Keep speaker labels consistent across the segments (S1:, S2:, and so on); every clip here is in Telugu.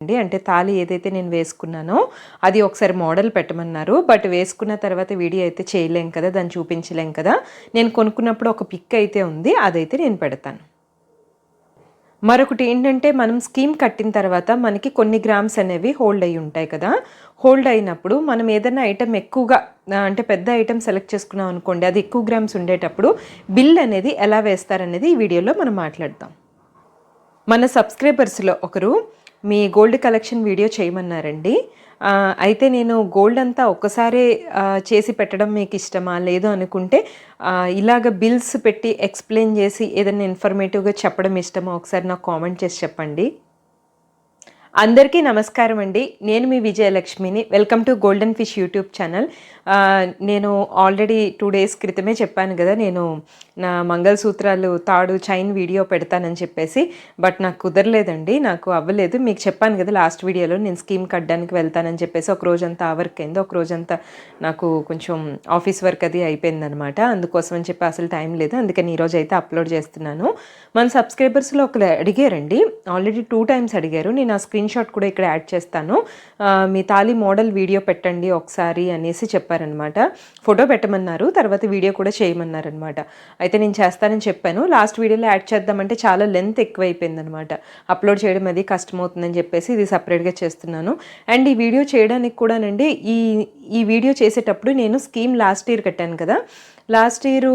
S1: అంటే తాళి ఏదైతే నేను వేసుకున్నానో అది ఒకసారి మోడల్ పెట్టమన్నారు. బట్ వేసుకున్న తర్వాత వీడియో అయితే చేయలేం కదా, దాన్ని చూపించలేం కదా. నేను కొనుక్కున్నప్పుడు ఒక పిక్ అయితే ఉంది, అదైతే నేను పెడతాను. మరొకటి ఏంటంటే, మనం స్కీమ్ కట్టిన తర్వాత మనకి కొన్ని గ్రామ్స్ అనేవి హోల్డ్ అయ్యి ఉంటాయి కదా. హోల్డ్ అయినప్పుడు మనం ఏదైనా ఐటెం ఎక్కువగా అంటే పెద్ద ఐటెం సెలెక్ట్ చేసుకున్నాం అనుకోండి, అది ఎక్కువ గ్రామ్స్ ఉండేటప్పుడు బిల్ అనేది ఎలా వేస్తారనేది ఈ వీడియోలో మనం మాట్లాడదాం. మన సబ్స్క్రైబర్స్లో ఒకరు మీ గోల్డ్ కలెక్షన్ వీడియో చేయమన్నారండి. అయితే నేను గోల్డ్ అంతా ఒక్కసారే చేసి పెట్టడం మీకు ఇష్టమా, లేదు అనుకుంటే ఇలాగ బిల్స్ పెట్టి ఎక్స్ప్లెయిన్ చేసి ఏదైనా ఇన్ఫర్మేటివ్గా చెప్పడం ఇష్టమా, ఒకసారి నాకు కామెంట్ చేసి చెప్పండి. అందరికీ నమస్కారం అండి. నేను మీ విజయలక్ష్మిని. Welcome to golden fish YouTube channel. నేను ఆల్రెడీ 2 days క్రితమే చెప్పాను కదా, నేను నా మంగళసూత్రాలు తాడు చైన్ వీడియో పెడతానని చెప్పేసి. బట్ నాకు కుదరలేదండి, నాకు అవ్వలేదు. మీకు చెప్పాను కదా లాస్ట్ వీడియోలో, నేను స్కీమ్ కట్టడానికి వెళ్తానని చెప్పేసి. ఒక రోజంతా ఆ వర్క్ అయింది, ఒక రోజంతా నాకు కొంచెం ఆఫీస్ వర్క్ అది అయిపోయిందనమాట. అందుకోసం అని చెప్పి అసలు టైం లేదు, అందుకని ఈరోజు అయితే అప్లోడ్ చేస్తున్నాను. మన సబ్స్క్రైబర్స్లో ఒకరు అడిగారండి, ఆల్రెడీ 2 times అడిగారు. నేను ఆ స్క్రీన్ షాట్ కూడా ఇక్కడ యాడ్ చేస్తాను. మీ తాళి మోడల్ వీడియో పెట్టండి ఒకసారి అనేసి చెప్పారనమాట. ఫోటో పెట్టమన్నారు, తర్వాత వీడియో కూడా చేయమన్నారనమాట. అయితే నేను చేస్తానని చెప్పాను. లాస్ట్ వీడియోలో యాడ్ చేద్దామంటే చాలా లెంత్ ఎక్కువైపోయిందనమాట, అప్లోడ్ చేయడం అది కష్టమవుతుందని చెప్పేసి ఇది సపరేట్గా చేస్తున్నాను. అండ్ ఈ వీడియో చేయడానికి కూడానండి, ఈ వీడియో చేసేటప్పుడు నేను స్కీమ్ లాస్ట్ ఇయర్ కట్టాను కదా. లాస్ట్ ఇయర్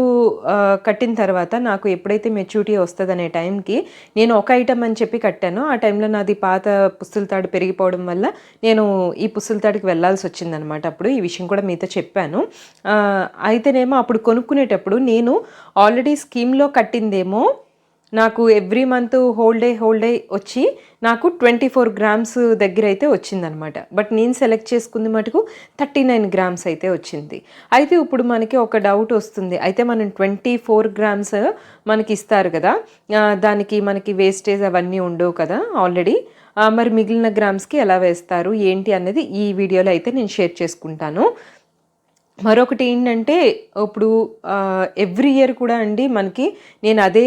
S1: కట్టిన తర్వాత నాకు ఎప్పుడైతే మెచ్యూరిటీ వస్తుందనే టైంకి నేను ఒక ఐటమ్ అని చెప్పి కట్టాను. ఆ టైంలో నాది పాత పుస్తుల తాడు పెరిగిపోవడం వల్ల నేను ఈ పుస్తుల తాడుకి వెళ్ళాల్సి వచ్చిందనమాట. అప్పుడు ఈ విషయం కూడా మీతో చెప్పాను. అయితేనేమో అప్పుడు కొనుక్కునేటప్పుడు నేను ఆల్రెడీ స్కీమ్లో కట్టిందేమో నాకు ఎవ్రీ మంత్ హోల్డ్ డే వచ్చి నాకు 24 grams దగ్గర అయితే వచ్చిందనమాట. బట్ నేను సెలెక్ట్ చేసుకుంది మటుకు 39 grams అయితే వచ్చింది. అయితే ఇప్పుడు మనకి ఒక డౌట్ వస్తుంది, అయితే మనం 24 grams మనకి ఇస్తారు కదా, దానికి మనకి వేస్టేజ్ అవన్నీ ఉండవు కదా ఆల్రెడీ. మరి మిగిలిన గ్రామ్స్కి ఎలా వేస్తారు ఏంటి అనేది ఈ వీడియోలో అయితే నేను షేర్ చేసుకుంటాను. మరొకటి ఏంటంటే, ఇప్పుడు ఎవ్రీ ఇయర్ కూడా అండి మనకి నేను అదే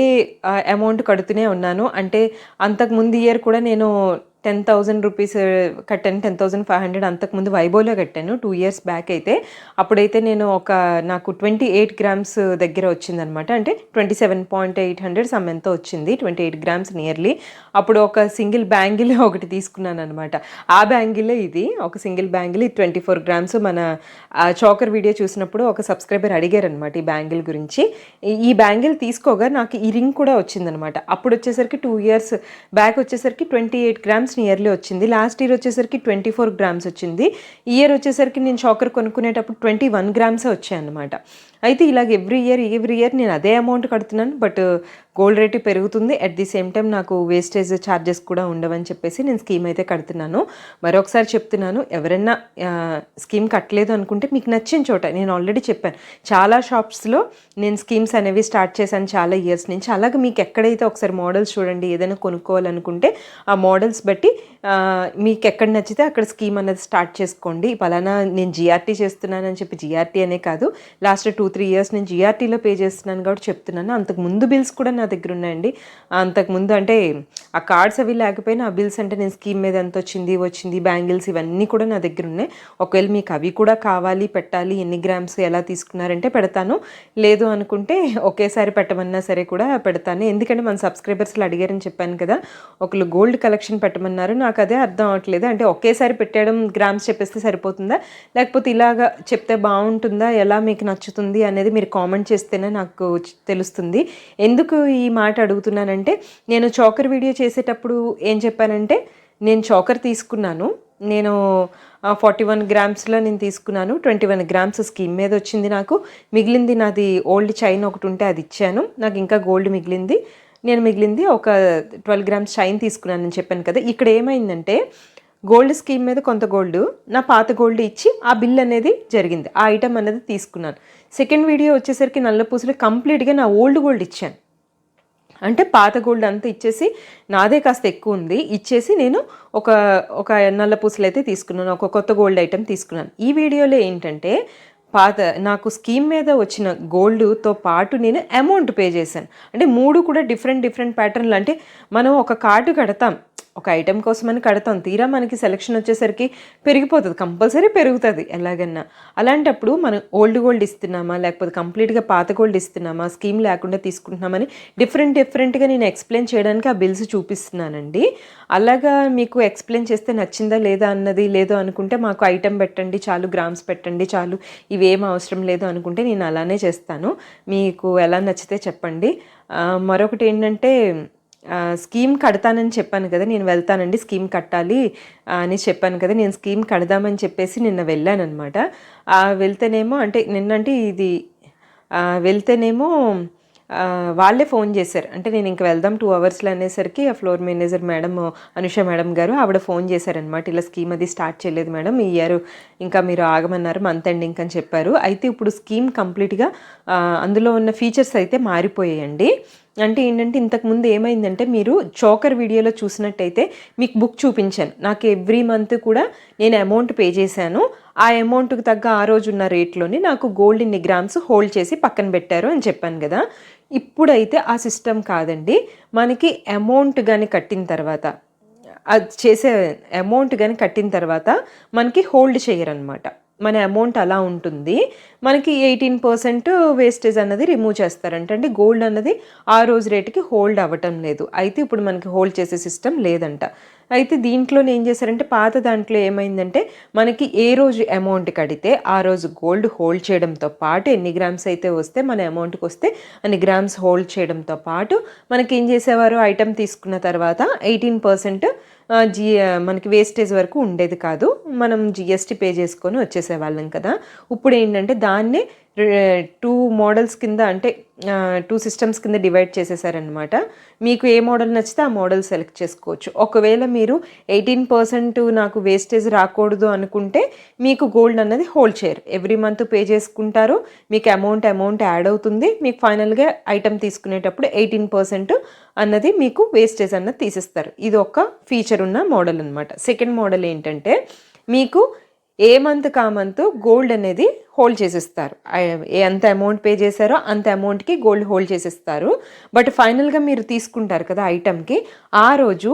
S1: అమౌంట్ కడుతూనే ఉన్నాను. అంటే అంతకుముందు ఇయర్ కూడా నేను 10,000 రూపీస్ కట్టాను, 10,500 అంతకుముందు వైభోలో కట్టాను 2 years బ్యాక్. అయితే అప్పుడైతే నేను నాకు 28 grams దగ్గర వచ్చిందనమాట. అంటే 27.800 సమ్ ఎంతో వచ్చింది, 28 grams నియర్లీ. అప్పుడు ఒక సింగిల్ బ్యాంగిల్ ఒకటి తీసుకున్నాను అనమాట. ఆ బ్యాంగిలే ఇది, ఒక సింగిల్ బ్యాంగిల్ 24 grams. మన చోకర్ వీడియో చూసినప్పుడు ఒక సబ్స్క్రైబర్ అడిగారనమాట ఈ బ్యాంగిల్ గురించి. ఈ బ్యాంగిల్ తీసుకోగా నాకు ఈ రింగ్ కూడా వచ్చిందనమాట. అప్పుడు వచ్చేసరికి 2 years బ్యాక్ వచ్చేసరికి 28 grams నియర్లీ వచ్చింది. లాస్ట్ ఇయర్ వచ్చేసరికి 24 grams వచ్చింది. ఈ ఇయర్ వచ్చేసరికి నేను చోకర్ కొనుక్కునేటప్పుడు 21 grams వచ్చాయి అనమాట. అయితే ఇలాగ ఎవ్రీ ఇయర్ నేను అదే అమౌంట్ కడుతున్నాను. బట్ గోల్డ్ రేటు పెరుగుతుంది, అట్ ది సేమ్ టైం నాకు వేస్టేజ్ ఛార్జెస్ కూడా ఉండవని చెప్పేసి నేను స్కీమ్ అయితే కడుతున్నాను. మరొకసారి చెప్తున్నాను, ఎవరైనా స్కీమ్ కట్టలేదు అనుకుంటే మీకు నచ్చిన చోట, నేను ఆల్రెడీ చెప్పాను చాలా షాప్స్లో నేను స్కీమ్స్ అనేవి స్టార్ట్ చేశాను చాలా ఇయర్స్ నుంచి. అలాగే మీకు ఎక్కడైతే ఒకసారి మోడల్స్ చూడండి, ఏదైనా కొనుక్కోవాలనుకుంటే ఆ మోడల్స్ బట్టి మీకు ఎక్కడ నచ్చితే అక్కడ స్కీమ్ అనేది స్టార్ట్ చేసుకోండి. పలానా నేను జిఆర్టీ చేస్తున్నానని చెప్పి, జిఆర్టీ అనే కాదు, లాస్ట్ 2-3 years నేను జిఆర్టీలో పే చేస్తున్నాను కాబట్టి చెప్తున్నాను. అంతకుముందు బిల్స్ కూడా నా దగ్గర ఉన్నాయండి. అంతకుముందు అంటే ఆ కార్డ్స్ అవి లేకపోయినా ఆ బిల్స్ అంటే నేను స్కీమ్ మీద ఎంత వచ్చింది, బ్యాంగిల్స్ ఇవన్నీ కూడా నా దగ్గర ఉన్నాయి. ఒకవేళ మీకు అవి కూడా కావాలి, పెట్టాలి, ఎన్ని గ్రామ్స్ ఎలా తీసుకున్నారంటే పెడతాను. లేదు అనుకుంటే ఒకేసారి పెట్టమన్నా సరే కూడా పెడతాను. ఎందుకంటే మన సబ్స్క్రైబర్స్లో అడిగారని చెప్పాను కదా, ఒకళ్ళు గోల్డ్ కలెక్షన్ పెట్టమన్నారు. నాకు అదే అర్థం అవ్వట్లేదు, అంటే ఒకేసారి పెట్టడం గ్రామ్స్ చెప్పేస్తే సరిపోతుందా, లేకపోతే ఇలాగా చెప్తే బాగుంటుందా, ఎలా మీకు నచ్చుతుంది అనేది మీరు కామెంట్ చేస్తేనే నాకు తెలుస్తుంది. ఎందుకు ఈ మాట అడుగుతున్నానంటే, నేను చోకర్ వీడియో చేసేటప్పుడు ఏం చెప్పానంటే, నేను చోకర్ తీసుకున్నాను, నేను 41 grams నేను తీసుకున్నాను. 21 grams స్కీమ్ మీద వచ్చింది నాకు. మిగిలింది నాది ఓల్డ్ చైన్ ఒకటి ఉంటే అది ఇచ్చాను, నాకు ఇంకా గోల్డ్ మిగిలింది. నేను మిగిలింది ఒక 12 grams చైన్ తీసుకున్నానని చెప్పాను కదా. ఇక్కడ ఏమైందంటే, గోల్డ్ స్కీమ్ మీద కొంత గోల్డ్, నా పాత గోల్డ్ ఇచ్చి ఆ బిల్ అనేది జరిగింది, ఆ ఐటమ్ అనేది తీసుకున్నాను. సెకండ్ వీడియో వచ్చేసరికి నల్ల పూసలు కంప్లీట్గా నా ఓల్డ్ గోల్డ్ ఇచ్చాను. అంటే పాత గోల్డ్ అంతా ఇచ్చేసి, నాదే కాస్త ఎక్కువ ఉంది ఇచ్చేసి, నేను ఒక నల్ల పూసలు అయితే తీసుకున్నాను, ఒక కొత్త గోల్డ్ ఐటెం తీసుకున్నాను. ఈ వీడియోలో ఏంటంటే, నాకు స్కీమ్ మీద వచ్చిన గోల్డ్తో పాటు నేను అమౌంట్ పే చేశాను. అంటే 3 కూడా డిఫరెంట్ ప్యాటర్న్లు. అంటే మనం ఒక కార్డు కడతాం, ఒక ఐటెం కోసమని కడతాం, తీరా మనకి సెలెక్షన్ వచ్చేసరికి పెరిగిపోతుంది, కంపల్సరీ పెరుగుతుంది ఎలాగన్నా. అలాంటప్పుడు మనం ఓల్డ్ గోల్డ్ ఇస్తున్నామా లేకపోతే కంప్లీట్గా పాత గోల్డ్ ఇస్తున్నామా, స్కీమ్ లేకుండా తీసుకుంటున్నామని డిఫరెంట్గా నేను ఎక్స్ప్లెయిన్ చేయడానికి ఆ బిల్స్ చూపిస్తున్నానండి. అలాగా మీకు ఎక్స్ప్లెయిన్ చేస్తే నచ్చిందా లేదా అన్నది, లేదో అనుకుంటే మాకు ఐటెం పెట్టండి చాలు, గ్రామ్స్ పెట్టండి చాలు, ఇవేం అవసరం లేదు అనుకుంటే నేను అలానే చేస్తాను. మీకు ఎలా నచ్చితే చెప్పండి. మరొకటి ఏంటంటే, స్కీమ్ కడతానని చెప్పాను కదా, నేను వెళ్తానండి స్కీమ్ కట్టాలి అని చెప్పాను కదా, నేను స్కీమ్ కడదామని చెప్పేసి నిన్న వెళ్ళానమాట. వెళ్తేనేమో అంటే నిన్నంటే ఇది వెళ్తేనేమో వాళ్ళే ఫోన్ చేశారు. అంటే నేను ఇంక వెళ్దాం 2 అవర్స్లో అనేసరికి ఆ floor manager madam, Anusha madam గారు, ఆవిడ ఫోన్ చేశారనమాట. ఇలా స్కీమ్ అది స్టార్ట్ చేయలేదు మేడం, ఈ ఇయర్ ఇంకా మీరు ఆగమన్నారు, మంత్ ఎండింగ్ అని చెప్పారు. అయితే ఇప్పుడు స్కీమ్ కంప్లీట్గా అందులో ఉన్న ఫీచర్స్ అయితే మారిపోయాయండి. అంటే ఏంటంటే, ఇంతకుముందు ఏమైందంటే, మీరు చోకర్ వీడియోలో చూసినట్టయితే మీకు బుక్ చూపించాను. నాకు ఎవ్రీ మంత్ కూడా నేను అమౌంట్ పే చేశాను, ఆ అమౌంట్కి తగ్గ ఆ రోజున్న రేట్లోనే నాకు గోల్డ్ ఇన్ని గ్రామ్స్ హోల్డ్ చేసి పక్కన పెట్టారు అని చెప్పాను కదా. ఇప్పుడైతే ఆ సిస్టమ్ కాదండి. మనకి అమౌంట్ కానీ కట్టిన తర్వాత, అది చేసే అమౌంట్ కానీ కట్టిన తర్వాత మనకి హోల్డ్ చేయరనమాట. మన అమౌంట్ అలా ఉంటుంది. మనకి 18% వేస్టేజ్ అన్నది రిమూవ్ చేస్తారంట. అంటే గోల్డ్ అన్నది ఆ రోజు రేటుకి హోల్డ్ అవ్వటం లేదు. అయితే ఇప్పుడు మనకి హోల్డ్ చేసే సిస్టమ్ లేదంట. అయితే దీంట్లో ఏం చేశారంటే, పాత దాంట్లో ఏమైందంటే, మనకి ఏ రోజు అమౌంట్ కడితే ఆ రోజు గోల్డ్ హోల్డ్ చేయడంతో పాటు, ఎన్ని గ్రామ్స్ అయితే వస్తే మన అమౌంట్కి వస్తే అన్ని గ్రామ్స్ హోల్డ్ చేయడంతో పాటు మనకి ఏం చేసేవారు, ఐటెం తీసుకున్న తర్వాత 18% మనకి వేస్టేజ్ వరకు ఉండేది కాదు, మనం జిఎస్టీ పే చేసుకొని వచ్చేసేవాళ్ళం కదా. ఇప్పుడు ఏంటంటే దాన్నే 2 మోడల్స్ కింద, అంటే 2 సిస్టమ్స్ కింద డివైడ్ చేసేసారనమాట. మీకు ఏ మోడల్ నచ్చితే ఆ మోడల్ సెలెక్ట్ చేసుకోవచ్చు. ఒకవేళ మీరు 18% నాకు వేస్టేజ్ రాకూడదు అనుకుంటే మీకు గోల్డ్ అన్నది హోల్డ్ చేయరు, ఎవ్రీ మంత్ పే చేసుకుంటారు, మీకు అమౌంట్ యాడ్ అవుతుంది, మీకు ఫైనల్గా ఐటెం తీసుకునేటప్పుడు 18% అన్నది మీకు వేస్టేజ్ అన్నది తీసేస్తారు. ఇది ఒక ఫీచర్ ఉన్న మోడల్ అనమాట. సెకండ్ మోడల్ ఏంటంటే, మీకు ఏ మంత్ కా మంత్ గోల్డ్ అనేది హోల్డ్ చేసేస్తారు. ఎంత అమౌంట్ పే చేశారో అంత అమౌంట్కి గోల్డ్ హోల్డ్ చేసేస్తారు. బట్ ఫైనల్గా మీరు తీసుకుంటారు కదా ఐటెంకి, ఆ రోజు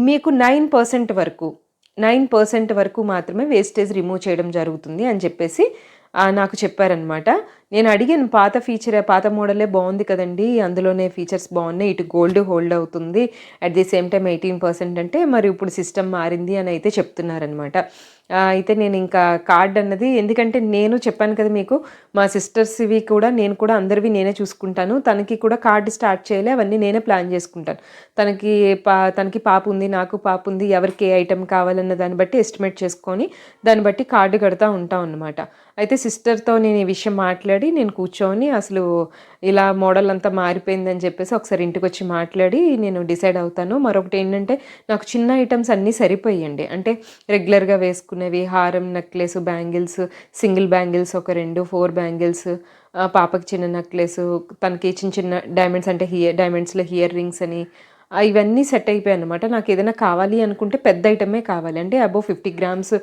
S1: మీకు 9% వరకు మాత్రమే వేస్టేజ్ రిమూవ్ చేయడం జరుగుతుంది అని చెప్పేసి నాకు చెప్పారనమాట. నేను అడిగాను, పాత మోడలే బాగుంది కదండి, అందులోనే ఫీచర్స్ బాగున్నాయి, ఇటు గోల్డ్ హోల్డ్ అవుతుంది, అట్ ది సేమ్ టైం 18% అంటే మరి ఇప్పుడు సిస్టమ్ మారింది అని అయితే చెప్తున్నారనమాట. అయితే నేను ఇంకా కార్డ్ అన్నది, ఎందుకంటే నేను చెప్పాను కదా మీకు, మా సిస్టర్స్వి కూడా నేను కూడా అందరివి నేనే చూసుకుంటాను, తనకి కూడా కార్డు స్టార్ట్ చేయాలి, అవన్నీ నేనే ప్లాన్ చేసుకుంటాను. తనకి పాప ఉంది, నాకు పాప ఉంది, ఎవరికి ఏ ఐటెం కావాలన్న దాన్ని బట్టి ఎస్టిమేట్ చేసుకొని దాన్ని బట్టి కార్డు కడతా ఉంటాం అనమాట. అయితే సిస్టర్తో నేను ఈ విషయం మాట్లాడి, నేను కూర్చొని అసలు ఇలా మోడల్ అంతా మారిపోయిందని చెప్పేసి ఒకసారి ఇంటికి వచ్చి మాట్లాడి నేను డిసైడ్ అవుతాను. మరొకటి ఏంటంటే, నాకు చిన్న ఐటమ్స్ అన్నీ సరిపోయండి. అంటే రెగ్యులర్గా వేసుకునేవి, హారం, నెక్లెస్, బ్యాంగిల్స్, సింగిల్ బ్యాంగిల్స్ ఒక 2, 4 బ్యాంగిల్స్, పాపకి చిన్న నెక్లెస్, తనకి చిన్న చిన్న డైమండ్స్, అంటే డైమండ్స్లో హియర్ రింగ్స్ అని, ఇవన్నీ సెట్ అయిపోయాయి అనమాట. నాకు ఏదైనా కావాలి అనుకుంటే పెద్ద ఐటమే కావాలి, అంటే అబోవ్ 50 గ్రామ్స్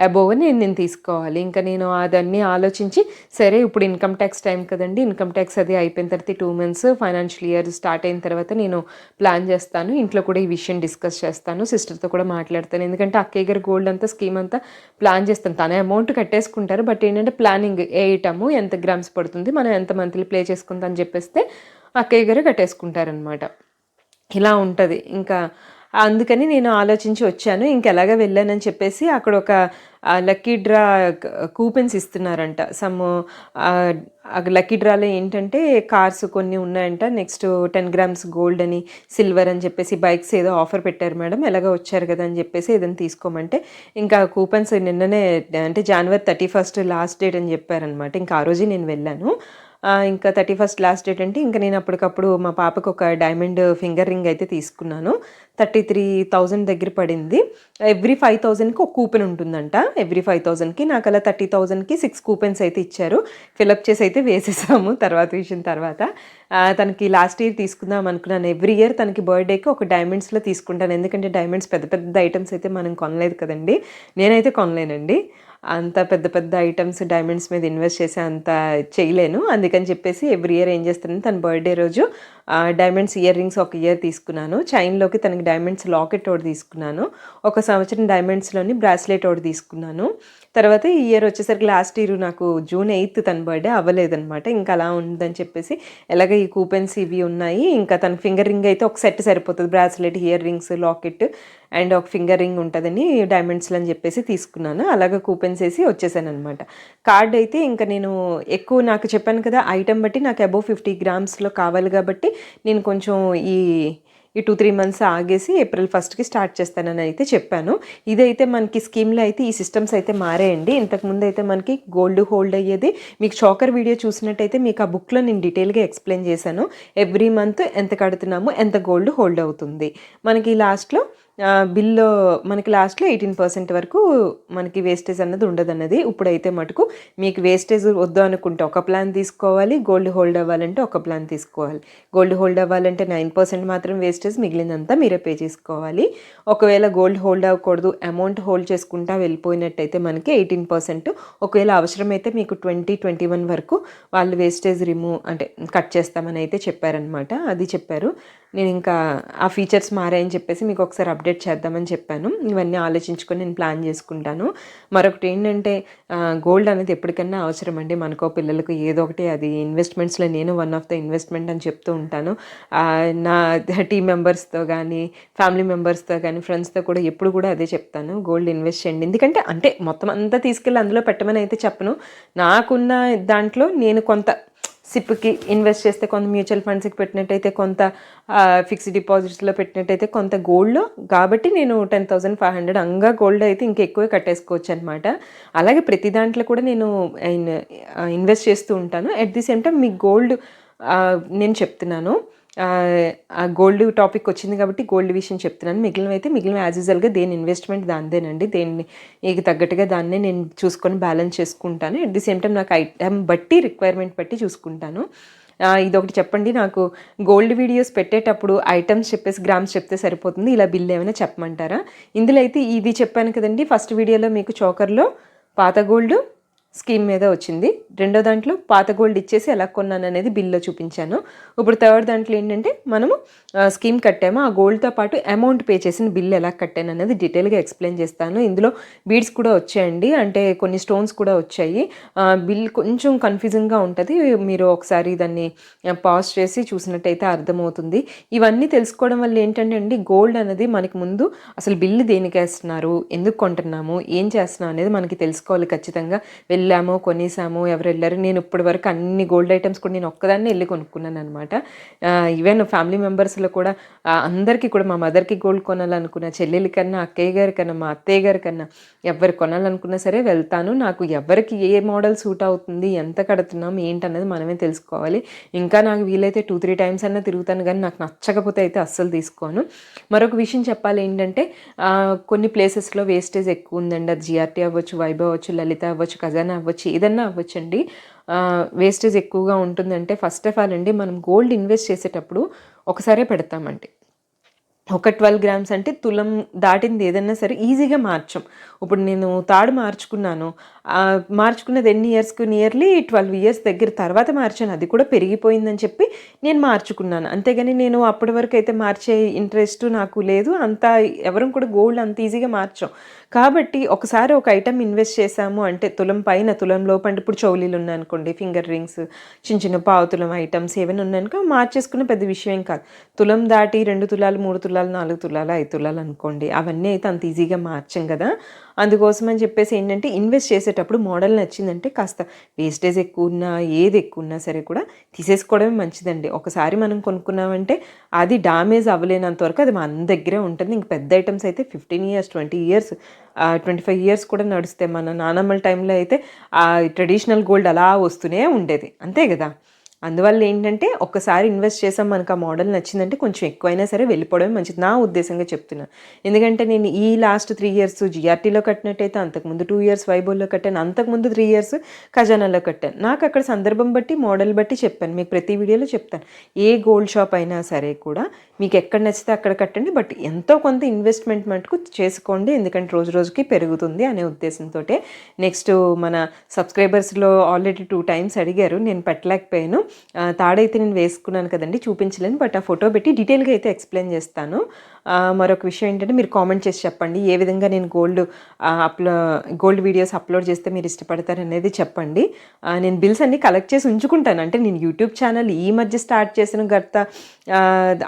S1: అబోవ్ నేను తీసుకోవాలి. ఇంకా నేను అదన్నీ ఆలోచించి, సరే ఇప్పుడు ఇన్కమ్ ట్యాక్స్ టైం కదండి, ఇన్కమ్ ట్యాక్స్ అది అయిపోయిన తర్వాత 2 months ఫైనాన్షియల్ ఇయర్ స్టార్ట్ అయిన తర్వాత నేను ప్లాన్ చేస్తాను, ఇంట్లో కూడా ఈ విషయం డిస్కస్ చేస్తాను, సిస్టర్తో కూడా మాట్లాడతాను. ఎందుకంటే అక్కయ్య గారి గోల్డ్ అంతా స్కీమ్ అంతా ప్లాన్ చేస్తాను, తన అమౌంట్ కట్టేసుకుంటారు, బట్ ఏంటంటే ప్లానింగ్, ఏ ఐటమ్ ఎంత గ్రామ్స్ పడుతుంది, మనం ఎంత మంత్లీ ప్లే చేసుకుందాం అని చెప్పేస్తే అక్కయ్య గారు కట్టేసుకుంటారనమాట. ఇలా ఉంటుంది. ఇంకా అందుకని నేను ఆలోచించి వచ్చాను. ఇంకెలాగ వెళ్ళానని చెప్పేసి అక్కడ ఒక లక్కీ డ్రా కూపెన్స్ ఇస్తున్నారంట. లక్కీ డ్రాలో ఏంటంటే, కార్స్ కొన్ని ఉన్నాయంట, నెక్స్ట్ 10 grams గోల్డ్ అని, సిల్వర్ అని చెప్పేసి, బైక్స్ ఏదో ఆఫర్ పెట్టారు మేడం, ఎలాగో వచ్చారు కదా అని చెప్పేసి ఏదైనా తీసుకోమంటే, ఇంకా కూపెన్స్ నిన్ననే, అంటే January 31st లాస్ట్ డేట్ అని చెప్పారనమాట. ఇంకా ఆ రోజే నేను వెళ్ళాను. ఇంకా 31st లాస్ట్ డేట్ అంటే, ఇంకా నేను అప్పటికప్పుడు మా పాపకు ఒక డైమండ్ ఫింగర్ రింగ్ అయితే తీసుకున్నాను. 33,000 దగ్గర పడింది. ఎవ్రీ 5,000కి ఒక కూపెన్ ఉంటుందంట. ఎవ్రీ 5,000కి నాకు అలా 30,000కి 6 కూపెన్స్ అయితే ఇచ్చారు. ఫిలప్ చేసి అయితే వేసేసాము తర్వాత విషయం తర్వాత. తనకి లాస్ట్ ఇయర్ తీసుకుందాం అనుకున్నాను. ఎవ్రీ ఇయర్ తనకి బర్త్డేకి ఒక డైమండ్స్లో తీసుకుంటాను, ఎందుకంటే డైమండ్స్ పెద్ద పెద్ద ఐటమ్స్ అయితే మనం కొనలేదు కదండి, నేనైతే కొనలేనండి. అంత పెద్ద పెద్ద ఐటమ్స్ డైమండ్స్ మీద ఇన్వెస్ట్ చేసి అంత చేయలేను. అందుకని చెప్పేసి ఎవ్రీ ఇయర్ ఏం చేస్తానంటే, తన బర్త్డే రోజు డైమండ్స్ ఇయర్ రింగ్స్ ఒక ఇయర్ తీసుకున్నాను. చైన్లోకి తనకి డైమండ్స్ లాకెట్ ఒకటి తీసుకున్నాను. 1 సంవత్సరం డైమండ్స్లోని బ్రాస్లెట్ ఒకటి తీసుకున్నాను. తర్వాత ఈ ఇయర్ వచ్చేసరికి లాస్ట్ ఇయర్ నాకు June 8 తన బర్త్డే అవ్వలేదనమాట. ఇంకా అలా ఉందని చెప్పేసి ఎలాగ ఈ కూపెన్స్ ఇవి ఉన్నాయి, ఇంకా తన ఫింగర్ రింగ్ అయితే ఒక సెట్ సరిపోతుంది, bracelet, ear rings, locket and ఒక ఫింగర్ రింగ్ ఉంటుందని డైమండ్స్లో అని చెప్పేసి తీసుకున్నాను. అలాగే కూపెన్స్ వేసి వచ్చేసాను అనమాట. కార్డ్ అయితే ఇంకా నేను ఎక్కువ, నాకు చెప్పాను కదా ఐటమ్ బట్టి నాకు అబోవ్ 50 గ్రామ్స్లో కావాలి కాబట్టి నేను కొంచెం ఈ 2-3 మంత్స్ ఆగేసి April 1కి స్టార్ట్ చేస్తానని అయితే చెప్పాను. ఇదైతే మనకి స్కీమ్లో అయితే ఈ సిస్టమ్స్ అయితే మారాయండి. ఇంతకుముందు అయితే మనకి గోల్డ్ హోల్డ్ అయ్యేది. మీకు చోకర్ వీడియో చూసినట్టయితే మీకు ఆ బుక్లో నేను డీటెయిల్గా ఎక్స్ప్లెయిన్ చేశాను. ఎవ్రీ మంత్ ఎంత కడుతున్నాము, ఎంత గోల్డ్ హోల్డ్ అవుతుంది. మనకి లాస్ట్లో బిల్లో మనకి లాస్ట్లో 18% వరకు మనకి వేస్టేజ్ అన్నది ఉండదన్నది. ఇప్పుడైతే మటుకు మీకు వేస్టేజ్ వద్దు అనుకుంటే ఒక ప్లాన్ తీసుకోవాలి, గోల్డ్ హోల్డ్ అవ్వాలంటే ఒక ప్లాన్ తీసుకోవాలి. గోల్డ్ హోల్డ్ అవ్వాలంటే 9% మాత్రం వేస్టేజ్, మిగిలినంతా మీరే పే చేసుకోవాలి. ఒకవేళ గోల్డ్ హోల్డ్ అవ్వకూడదు, అమౌంట్ హోల్డ్ చేసుకుంటా వెళ్ళిపోయినట్టయితే మనకి 18%. ఒకవేళ అవసరమైతే మీకు 20-21 వరకు వాళ్ళు వేస్టేజ్ అంటే కట్ చేస్తామని అయితే చెప్పారనమాట. అది చెప్పారు. నేను ఇంకా ఆ ఫీచర్స్ మారాయని చెప్పేసి మీకు ఒకసారి అప్డేట్ చేద్దామని చెప్పాను. ఇవన్నీ ఆలోచించుకొని నేను ప్లాన్ చేసుకుంటాను. మరొకటి ఏంటంటే గోల్డ్ అనేది ఎప్పటికన్నా అవసరం అండి మనకో పిల్లలకు ఏదో ఒకటి. అది ఇన్వెస్ట్మెంట్స్లో నేను వన్ ఆఫ్ ద ఇన్వెస్ట్మెంట్ అని చెప్తూ ఉంటాను. నా టీమ్ మెంబర్స్తో కానీ, ఫ్యామిలీ మెంబర్స్తో కానీ, ఫ్రెండ్స్తో కూడా ఎప్పుడు కూడా అదే చెప్తాను, గోల్డ్ ఇన్వెస్ట్ చేయండి. ఎందుకంటే అంటే మొత్తం అంతా తీసుకెళ్ళి అందులో పెట్టమని అయితే చెప్పను. నాకున్న దాంట్లో నేను కొంత సిప్కి ఇన్వెస్ట్ చేస్తే, కొంత మ్యూచువల్ ఫండ్స్కి పెట్టినట్టయితే, కొంత ఫిక్స్డ్ డిపాజిట్స్లో పెట్టినట్టయితే, కొంత గోల్డ్లో కాబట్టి నేను 10,500 అంగా గోల్డ్ అయితే ఇంకా ఎక్కువే కట్టేసుకోవచ్చు అనమాట. అలాగే ప్రతి దాంట్లో కూడా నేను ఇన్వెస్ట్ చేస్తూ ఉంటాను. అట్ ది సేమ్ టైం మీకు గోల్డ్ నేను చెప్తున్నాను, ఆ గోల్డ్ టాపిక్ వచ్చింది కాబట్టి గోల్డ్ విషయం చెప్తున్నాను. మిగిలిన యాజ్ యూజువల్గా దేని ఇన్వెస్ట్మెంట్ దానిదేనండి. దేన్ని నీకు తగ్గట్టుగా దాన్నే నేను చూసుకొని బ్యాలెన్స్ చేసుకుంటాను. అట్ ది సేమ్ టైం నాకు ఐటమ్ బట్టి, రిక్వైర్మెంట్ బట్టి చూసుకుంటాను. ఇదొకటి చెప్పండి, నాకు గోల్డ్ వీడియోస్ పెట్టేటప్పుడు ఐటమ్స్ చెప్పేసి గ్రామ్స్ చెప్తే సరిపోతుంది, ఇలా బిల్ ఏమైనా చెప్పమంటారా? ఇందులో అయితే ఇది చెప్పాను కదండి, ఫస్ట్ వీడియోలో మీకు చోకర్లో పాత గోల్డ్ స్కీమ్ మీద వచ్చింది. రెండో దాంట్లో పాత గోల్డ్ ఇచ్చేసి ఎలా కొన్నాను అనేది బిల్లో చూపించాను. ఇప్పుడు థర్డ్ దాంట్లో ఏంటంటే మనము స్కీమ్ కట్టాము, ఆ గోల్డ్తో పాటు అమౌంట్ పే చేసిన బిల్ ఎలా కట్టాను అనేది డీటెయిల్గా ఎక్స్ప్లెయిన్ చేస్తాను. ఇందులో బీడ్స్ కూడా వచ్చాయండి, అంటే కొన్ని స్టోన్స్ కూడా వచ్చాయి. బిల్ కొంచెం కన్ఫ్యూజింగ్గా ఉంటుంది, మీరు ఒకసారి దాన్ని పాజ్ చేసి చూసినట్టయితే అర్థమవుతుంది. ఇవన్నీ తెలుసుకోవడం వల్ల ఏంటంటే అండి, గోల్డ్ అనేది మనకి ముందు అసలు బిల్లు దేనికి వేస్తున్నారు, ఎందుకు కొంటున్నాము, ఏం చేస్తున్నాం అనేది మనకి తెలుసుకోవాలి ఖచ్చితంగా. వెళ్ళాము, కొనేసాము, ఎవరు వెళ్ళారు. నేను ఇప్పటి వరకు అన్ని గోల్డ్ ఐటమ్స్ కూడా నేను ఒక్కదాన్నే వెళ్ళి కొనుక్కున్నాను అనమాట. ఈవెన్ ఫ్యామిలీ మెంబర్స్లో కూడా అందరికీ కూడా, మా మదర్కి గోల్డ్ కొనాలనుకున్న, చెల్లెలి కన్నా, అక్కయ్య గారి కన్నా, మా అత్తయ్య గారి కన్నా ఎవరు కొనాలనుకున్నా సరే వెళ్తాను. నాకు ఎవరికి ఏ మోడల్ సూట్ అవుతుంది, ఎంత కడుతున్నాం ఏంటన్నది మనమే తెలుసుకోవాలి. ఇంకా నాకు వీలైతే 2-3 టైమ్స్ అన్నా తిరుగుతాను, కానీ నాకు నచ్చకపోతే అయితే అస్సలు తీసుకోను. మరొక విషయం చెప్పాలి ఏంటంటే, కొన్ని ప్లేసెస్లో వేస్టేజ్ ఎక్కువ ఉందండి. అది జిఆర్టీ అవ్వచ్చు, వైభవ్ అవ్వచ్చు, లలిత అవ్వచ్చు, ఖజానా అవ్వచ్చు, ఏదన్నా అవ్వచ్చండి. వేస్టేజ్ ఎక్కువగా ఉంటుందంటే ఫస్ట్ ఆఫ్ ఆల్ అండి, మనం గోల్డ్ ఇన్వెస్ట్ చేసేటప్పుడు ఒకసారే పెడతామండి. ఒక 12 గ్రామ్స్ అంటే తులం దాటింది ఏదన్నా సరే ఈజీగా మార్చం. ఇప్పుడు నేను తాడు మార్చుకున్నాను, మార్చుకున్నది ఎన్ని ఇయర్స్కి, నియర్లీ 12 ఇయర్స్ దగ్గర తర్వాత మార్చాను. అది కూడా పెరిగిపోయిందని చెప్పి నేను మార్చుకున్నాను. అంతేగాని నేను అప్పటి వరకు అయితే మార్చే ఇంట్రెస్ట్ నాకు లేదు. అంతా ఎవరు కూడా గోల్డ్ అంత ఈజీగా మార్చాం. కాబట్టి ఒకసారి ఒక ఐటమ్ ఇన్వెస్ట్ చేసాము అంటే తులం పైన, తులం లోపంటే ఇప్పుడు చౌలీలు ఉన్నాయనుకోండి, ఫింగర్ రింగ్స్, చిన్న చిన్న పావు తులం ఐటమ్స్ ఏమైనా ఉన్నాయనుకో మార్చేసుకున్న పెద్ద విషయం ఏం కాదు. తులం దాటి 2 తులాలు, 3 తులాలు, 4 తులాలు, 5 తులాలు అనుకోండి, అవన్నీ అయితే అంత ఈజీగా మార్చం కదా. అందుకోసం అని చెప్పేసి ఏంటంటే, ఇన్వెస్ట్ చేసేటప్పుడు మోడల్ నచ్చిందంటే కాస్త వేస్టేజ్ ఎక్కువ ఉన్నా, ఏది ఎక్కువ ఉన్నా సరే కూడా తీసేసుకోవడమే మంచిదండి. ఒకసారి మనం కొనుక్కున్నామంటే అది డామేజ్ అవ్వలేనంత వరకు అది మన దగ్గరే ఉంటుంది. ఇంక పెద్ద ఐటమ్స్ అయితే 15 ఇయర్స్, 20 ఇయర్స్, 25 ఇయర్స్ కూడా నడుస్తే, మన నానమ్మల టైంలో అయితే ట్రెడిషనల్ గోల్డ్ అలా వస్తూనే ఉండేది, అంతే కదా. అందువల్ల ఏంటంటే, ఒక్కసారి ఇన్వెస్ట్ చేసాం, మనకు ఆ మోడల్ నచ్చిందంటే కొంచెం ఎక్కువైనా సరే వెళ్ళిపోవడమే మంచిది, నా ఉద్దేశంగా చెప్తున్నాను. ఎందుకంటే నేను ఈ లాస్ట్ 3 ఇయర్స్ జిఆర్టీలో కట్టినట్టయితే, అంతకుముందు 2 ఇయర్స్ వైబోల్లో కట్టాను, అంతకుముందు 3 ఇయర్స్ ఖజానాలో కట్టాను. నాకు అక్కడ సందర్భం బట్టి, మోడల్ బట్టి చెప్పాను, మీకు ప్రతి వీడియోలో చెప్తాను. ఏ గోల్డ్ షాప్ అయినా సరే కూడా మీకు ఎక్కడ నచ్చితే అక్కడ కట్టండి, బట్ ఎంతో కొంత ఇన్వెస్ట్మెంట్ మటుకు చేసుకోండి, ఎందుకంటే రోజు రోజుకి పెరుగుతుంది అనే ఉద్దేశంతో. నెక్స్ట్ మన సబ్స్క్రైబర్స్లో ఆల్రెడీ 2 టైమ్స్ అడిగారు, నేను పెట్టలేకపోయాను. తాడైతే నేను వేసుకున్నాను కదండి, చూపించలేను. బట్ ఆ ఫోటో పెట్టి డీటెయిల్గా అయితే ఎక్స్ప్లెయిన్ చేస్తాను. మరొక విషయం ఏంటంటే మీరు కామెంట్ చేసి చెప్పండి ఏ విధంగా నేను గోల్డ్ వీడియోస్ అప్లోడ్ చేస్తే మీరు ఇష్టపడతారనేది చెప్పండి. నేను బిల్స్ అన్నీ కలెక్ట్ చేసి ఉంచుకుంటాను. అంటే నేను యూట్యూబ్ ఛానల్ ఈ మధ్య స్టార్ట్ చేసిన గత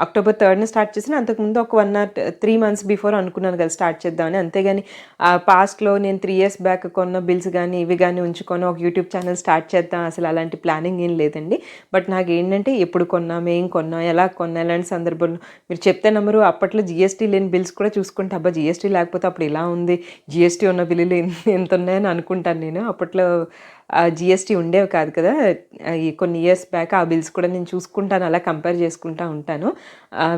S1: అక్టోబర్ 3rd స్టార్ట్ చేసిన, అంతకుముందు ఒక 1 or 3 months బిఫోర్ అనుకున్నాను కదా స్టార్ట్ చేద్దామని. అంతేగాని పాస్ట్లో నేను 3 years బ్యాక్ కొన్న బిల్స్ కానీ ఇవి కానీ ఉంచుకొని ఒక యూట్యూబ్ ఛానల్ స్టార్ట్ చేద్దాం అసలు అలాంటి ప్లానింగ్ ఏం లేదండి. బట్ నాకు ఏంటంటే ఎప్పుడు కొన్నాం, ఏం కొన్నాం, ఎలా కొన్నా, ఎలాంటి సందర్భంలో మీరు చెప్తే నమ్మరు. అప్పట్లో జిఎస్టీ లేని బిల్స్ కూడా చూసుకుంటే అబ్బా జిఎస్టీ లేకపోతే అప్పుడు ఇలా ఉంది, జిఎస్టీ ఉన్న బిల్లులు ఎంత ఉన్నాయని అనుకుంటాను నేను. అప్పట్లో జిఎస్టీ ఉండేవి కాదు కదా, ఈ కొన్ని ఇయర్స్ బ్యాక్. ఆ బిల్స్ కూడా నేను చూసుకుంటాను, అలా కంపేర్ చేసుకుంటూ ఉంటాను.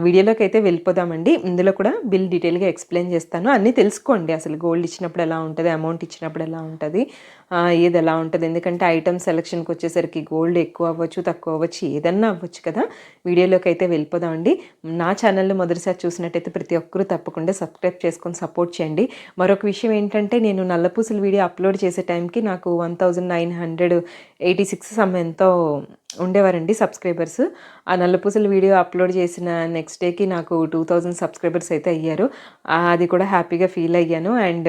S1: వీడియోలోకి అయితే వెళ్ళిపోదామండి. ఇందులో కూడా బిల్ డీటెయిల్గా ఎక్స్ప్లెయిన్ చేస్తాను. అన్నీ తెలుసుకోండి, అసలు గోల్డ్ ఇచ్చినప్పుడు ఎలా ఉంటుంది, అమౌంట్ ఇచ్చినప్పుడు ఎలా ఉంటుంది, ఏది ఎలా ఉంటుంది. ఎందుకంటే ఐటమ్ సెలక్షన్కి వచ్చేసరికి గోల్డ్ ఎక్కువ అవ్వచ్చు, తక్కువ అవ్వచ్చు, ఏదన్నా అవ్వచ్చు కదా. వీడియోలోకి అయితే వెళ్ళిపోదామండి. నా ఛానల్లో మొదటిసారి చూసినట్టయితే ప్రతి ఒక్కరూ తప్పకుండా సబ్స్క్రైబ్ చేసుకొని సపోర్ట్ చేయండి. మరొక విషయం ఏంటంటే నేను నల్లపూసల వీడియో అప్లోడ్ చేసే టైంకి నాకు 1986 ఎంతో ఉండేవారండి సబ్స్క్రైబర్స్. ఆ నల్లపూసల వీడియో అప్లోడ్ చేసిన నెక్స్ట్ డేకి నాకు 2000 సబ్స్క్రైబర్స్ అయితే అయ్యారు. అది కూడా హ్యాపీగా ఫీల్ అయ్యాను. అండ్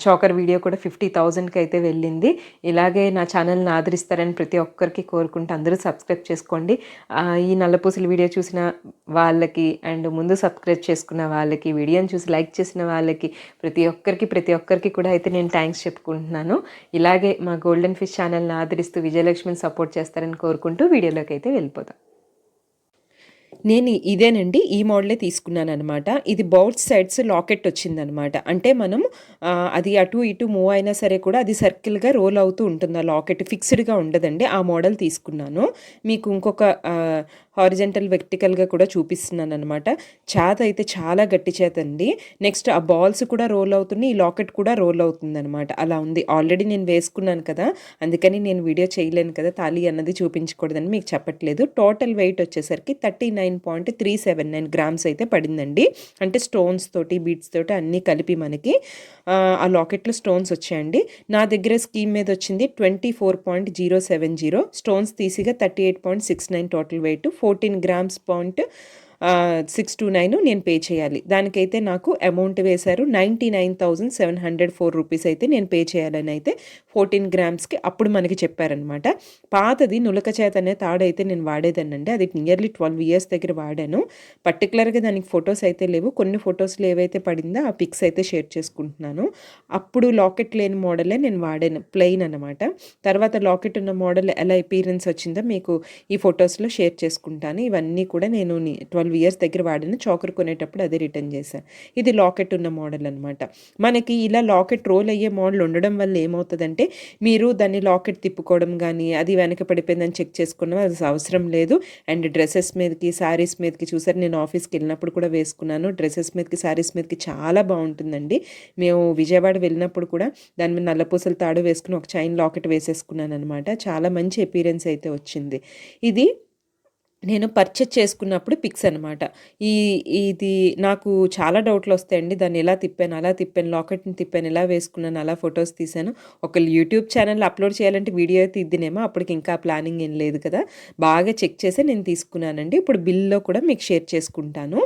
S1: చోకర్ వీడియో కూడా 50,000కి అయితే వెళ్ళింది. ఇలాగే నా ఛానల్ని ఆదరిస్తారని ప్రతి ఒక్కరికి కోరుకుంటూ అందరూ సబ్స్క్రైబ్ చేసుకోండి. ఈ నల్లపూసల వీడియో చూసిన వాళ్ళకి అండ్ ముందు సబ్స్క్రైబ్ చేసుకున్న వాళ్ళకి, వీడియోని చూసి లైక్ చేసిన వాళ్ళకి, ప్రతి ఒక్కరికి కూడా అయితే నేను థ్యాంక్స్ చెప్పుకుంటున్నాను. ఇలాగే మా గోల్డెన్ ఫిష్ ఛానల్ని ఆదరిస్తూ విజయలక్ష్మిని సపోర్ట్ చేస్తారని కోరుకుంటూ వీడియోలోకి అయితే వెళ్ళిపోతాం. నేను ఇదేనండి, ఈ మోడలే తీసుకున్నాను అనమాట. ఇది బౌత్ సైడ్స్ లాకెట్ వచ్చిందనమాట. అంటే మనం అది అటు ఇటు మూవ్ అయినా సరే కూడా అది సర్కిల్గా రోల్ అవుతూ ఉంటుంది. ఆ లాకెట్ ఫిక్స్డ్గా ఉండదండి. ఆ మోడల్ తీసుకున్నాను. మీకు ఇంకొక హారిజెంటల్ వెర్టికల్గా కూడా చూపిస్తున్నాను అనమాట. చేత అయితే చాలా గట్టి చేత అండి. నెక్స్ట్ ఆ బాల్స్ కూడా రోల్ అవుతుంది, ఈ లాకెట్ కూడా రోల్ అవుతుంది అనమాట. అలా ఉంది. ఆల్రెడీ నేను వేసుకున్నాను కదా, అందుకని నేను వీడియో చేయలేను కదా, తాళి అన్నది చూపించకూడదని మీకు చెప్పట్లేదు. టోటల్ వెయిట్ వచ్చేసరికి 39.379 grams అయితే పడిందండి. అంటే స్టోన్స్ తోటి బీడ్స్ తోటి అన్నీ కలిపి మనకి ఆ లాకెట్లో స్టోన్స్ వచ్చాయండి. నా దగ్గర స్కీమ్ మీద వచ్చింది 24.070, స్టోన్స్ తీసిగా 38.69 టోటల్ వెయిట్, 14 grams 629 నేను పే చేయాలి. దానికైతే నాకు అమౌంట్ వేశారు 99,704 రూపీస్ అయితే నేను పే చేయాలని అయితే 14 grams అప్పుడు మనకి చెప్పారనమాట. పాతది నులక చేత అనే తాడైతే నేను వాడేదానండి. అది నియర్లీ 12 years దగ్గర వాడాను. పర్టికులర్గా దానికి ఫొటోస్ అయితే లేవు. కొన్ని ఫొటోస్లో ఏవైతే పడిందో ఆ పిక్స్ అయితే షేర్ చేసుకుంటున్నాను. అప్పుడు లాకెట్ లేని మోడలే నేను వాడాను, ప్లెయిన్ అనమాట. తర్వాత లాకెట్ ఉన్న మోడల్ ఎలా అపీరెన్స్ వచ్చిందో మీకు ఈ ఫొటోస్లో షేర్ చేసుకుంటాను. ఇవన్నీ కూడా నేను 12 years దగ్గర వాడిన చోకర్ కొనేటప్పుడు అదే రిటర్న్ చేశాను. ఇది లాకెట్ ఉన్న మోడల్ అనమాట. మనకి ఇలా లాకెట్ రోల్ అయ్యే మోడల్ ఉండడం వల్ల ఏమవుతుందంటే మీరు దాన్ని లాకెట్ తిప్పుకోవడం కానీ అది వెనక పడిపోయిందని చెక్ చేసుకున్న అది అవసరం లేదు. అండ్ డ్రెస్సెస్ మీదకి, శారీస్ మీదకి చూసారు, నేను ఆఫీస్కి వెళ్ళినప్పుడు కూడా వేసుకున్నాను. డ్రెస్సెస్ మీదకి, శారీస్ మీదకి చాలా బాగుంటుందండి. మేము విజయవాడ వెళ్ళినప్పుడు కూడా దాని మీద నల్లపూసల తాడు వేసుకుని ఒక చైన్ లాకెట్ వేసేసుకున్నాను అనమాట. చాలా మంచి అపీరెన్స్ అయితే వచ్చింది. ఇది నేను పర్చేజ్ చేసుకున్నప్పుడు పిక్స్ అనమాట. ఇది నాకు చాలా డౌట్లు వస్తాయండి. దాన్ని ఎలా తిప్పాను, అలా తిప్పాను, లాకెట్ని తిప్పాను, ఎలా వేసుకున్నాను, అలా ఫొటోస్ తీశాను. ఒక యూట్యూబ్ ఛానల్ అప్లోడ్ చేయాలంటే వీడియో తీద్దినేమో, అప్పటికి ఇంకా ప్లానింగ్ ఏం లేదు కదా. బాగా చెక్ చేసి నేను తీసుకున్నానండి. ఇప్పుడు బిల్లో కూడా మీకు షేర్ చేసుకుంటాను.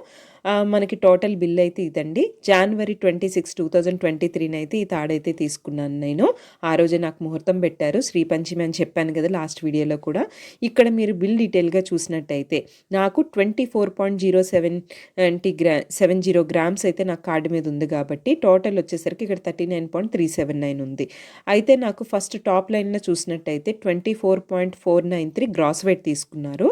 S1: మనకి టోటల్ బిల్ అయితే ఇదండి. January 26, 2023 అయితే ఈ తాడైతే తీసుకున్నాను నేను. ఆ రోజే నాకు ముహూర్తం పెట్టారు, శ్రీ పంచమి అని చెప్పాను కదా లాస్ట్ వీడియోలో కూడా. ఇక్కడ మీరు బిల్ డీటెయిల్గా చూసినట్టయితే నాకు 24.070 grams అయితే నాకు కార్డు మీద ఉంది కాబట్టి టోటల్ వచ్చేసరికి ఇక్కడ 39.379 ఉంది. అయితే నాకు ఫస్ట్ టాప్ లైన్లో చూసినట్టయితే 24.493 గ్రాస్ వెయిట్ తీసుకున్నారు.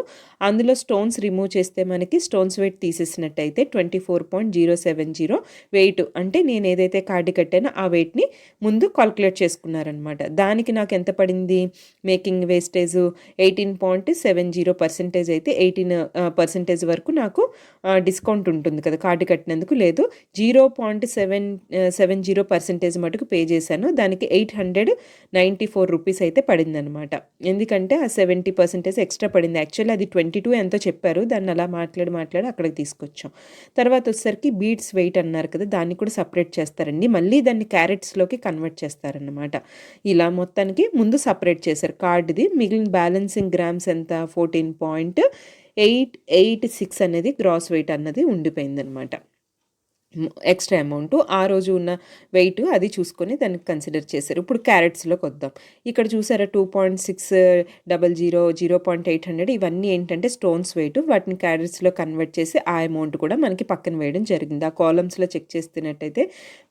S1: అందులో స్టోన్స్ రిమూవ్ చేస్తే మనకి స్టోన్స్ వెయిట్ తీసేసినట్టయితే 24.070 వెయిట్, అంటే నేను ఏదైతే కార్డు కట్టానో ఆ వెయిట్ని ముందు కాల్కులేట్ చేసుకున్నారనమాట. దానికి నాకు ఎంత పడింది, మేకింగ్ వేస్టేజ్ 18.70% అయితే 18% వరకు నాకు డిస్కౌంట్ ఉంటుంది కదా కార్డు కట్టినందుకు. లేదు, 0.770% మటుకు పే చేశాను. దానికి 894 రూపీస్ అయితే పడింది అనమాట. ఎందుకంటే ఆ 70% ఎక్స్ట్రా పడింది. యాక్చువల్లీ అది 22 ఎంతో చెప్పారు, దాన్ని అలా మాట్లాడి అక్కడికి తీసుకొచ్చాం. తర్వాత వచ్చేసరికి బీడ్స్ వెయిట్ అన్నారు కదా, దాన్ని కూడా సపరేట్ చేస్తారండి. మళ్ళీ దాన్ని క్యారెట్స్లోకి కన్వర్ట్ చేస్తారన్నమాట. ఇలా మొత్తానికి ముందు సపరేట్ చేశారు కార్డుది. మిగిలిన బ్యాలెన్సింగ్ గ్రామ్స్ ఎంత 14.886 అనేది గ్రాస్ వెయిట్ అన్నది ఉండిపోయిందనమాట. ఎక్స్ట్రా అమౌంట్ ఆ రోజు ఉన్న వెయిట్ అది చూసుకొని దానికి కన్సిడర్ చేశారు. ఇప్పుడు క్యారెట్స్లోకి వద్దాం. ఇక్కడ చూసారా 2.600, 0.800 ఇవన్నీ ఏంటంటే స్టోన్స్ వెయిట్. వాటిని క్యారెట్స్లో కన్వర్ట్ చేసి ఆ అమౌంట్ కూడా మనకి పక్కన వేయడం జరిగింది. ఆ కాలమ్స్లో చెక్ చేస్తున్నట్టయితే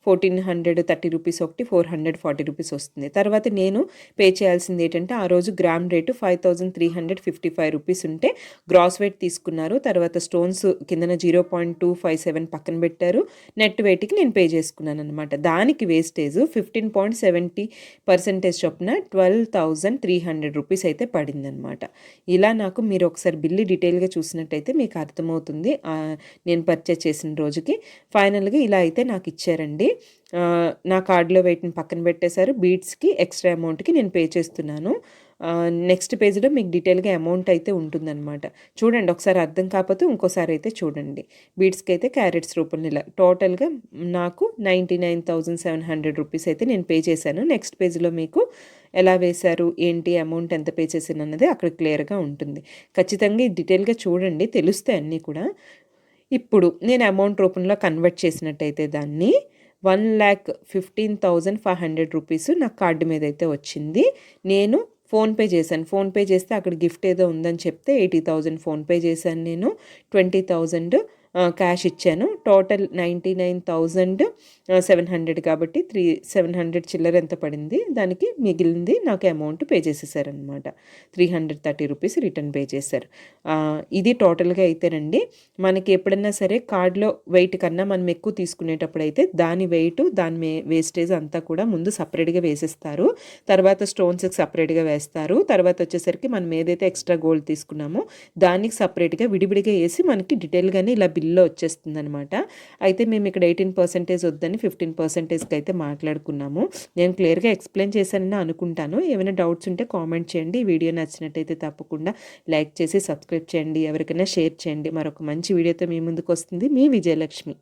S1: 1430 రూపీస్ ఒకటి, 440 రూపీస్ వస్తుంది. తర్వాత నేను పే చేయాల్సింది ఏంటంటే ఆ రోజు గ్రామ్ రేటు 5355 రూపీస్ ఉంటే గ్రాస్ వెయిట్ తీసుకున్నారు. తర్వాత స్టోన్స్ కిందన 0.257 పక్కన పెట్టారు. నెట్ వెయిట్కి నేను పే చేసుకున్నాను అనమాట. దానికి వేస్టేజ్ 15.70% చొప్పున 12,300 రూపీస్ అయితే పడిందనమాట. ఇలా నాకు మీరు ఒకసారి బిల్లు డీటెయిల్గా చూసినట్టయితే మీకు అర్థమవుతుంది నేను పర్చేస్ చేసిన రోజుకి. ఫైనల్గా ఇలా అయితే నాకు ఇచ్చారండి. నా కార్డులో వెయిట్ని పక్కన పెట్టేశారు. బీడ్స్కి ఎక్స్ట్రా అమౌంట్కి నేను పే చేస్తున్నాను. నెక్స్ట్ పేజ్లో మీకు డీటెయిల్గా అమౌంట్ అయితే ఉంటుందన్నమాట. చూడండి, ఒకసారి అర్థం కాకపోతే ఇంకోసారి అయితే చూడండి. బీడ్స్కి అయితే క్యారెట్స్ రూపంలో ఇలా టోటల్గా నాకు 99,700 రూపీస్ అయితే నేను పే చేశాను. నెక్స్ట్ పేజ్లో మీకు ఎలా వేశారు, ఏంటి, అమౌంట్ ఎంత పే చేశాను అన్నది అక్కడ క్లియర్గా ఉంటుంది. ఖచ్చితంగా డీటెయిల్గా చూడండి, తెలుస్తాయి అన్నీ కూడా. ఇప్పుడు నేను అమౌంట్ రూపంలో కన్వర్ట్ చేసినట్టయితే దాన్ని 1,15,500 రూపీస్ నా కార్డు మీద అయితే వచ్చింది. నేను ఫోన్పే చేశాను. ఫోన్పే చేస్తే అక్కడ గిఫ్ట్ ఏదో ఉందని చెప్తే 80,000 ఫోన్పే చేశాను. నేను 20,000 క్యాష్ ఇచ్చాను. టోటల్ 99,700 కాబట్టి 700 చిల్లర ఎంత పడింది, దానికి మిగిలింది నాకు అమౌంట్ పే చేసేసారనమాట. 330 రూపీస్ రిటర్న్ పే చేశారు. ఇది టోటల్గా అయితేనండి. మనకి ఎప్పుడన్నా సరే కార్డులో వెయిట్ కన్నా మనం ఎక్కువ తీసుకునేటప్పుడు అయితే దాని వెయిట్, దాని వేస్టేజ్ అంతా కూడా ముందు సపరేట్గా వేసేస్తారు. తర్వాత స్టోన్స్కి సపరేట్గా వేస్తారు. తర్వాత వచ్చేసరికి మనం ఏదైతే ఎక్స్ట్రా గోల్డ్ తీసుకున్నామో దానికి సపరేట్గా విడివిడిగా వేసి మనకి డీటెయిల్గానే ఇలా బిల్లో వచ్చేస్తుంది అనమాట. అయితే మేము ఇక్కడ 18% వద్దని 15%కి అయితే మాట్లాడుకున్నాము. నేను క్లియర్గా ఎక్స్ప్లెయిన్ చేశానని అనుకుంటాను. ఏమైనా డౌట్స్ ఉంటే కామెంట్ చేయండి. ఈ వీడియో నచ్చినట్టయితే తప్పకుండా లైక్ చేసి సబ్స్క్రైబ్ చేయండి. ఎవరికైనా షేర్ చేయండి. మరొక మంచి వీడియోతో మీ ముందుకు వస్తుంది మీ విజయలక్ష్మి.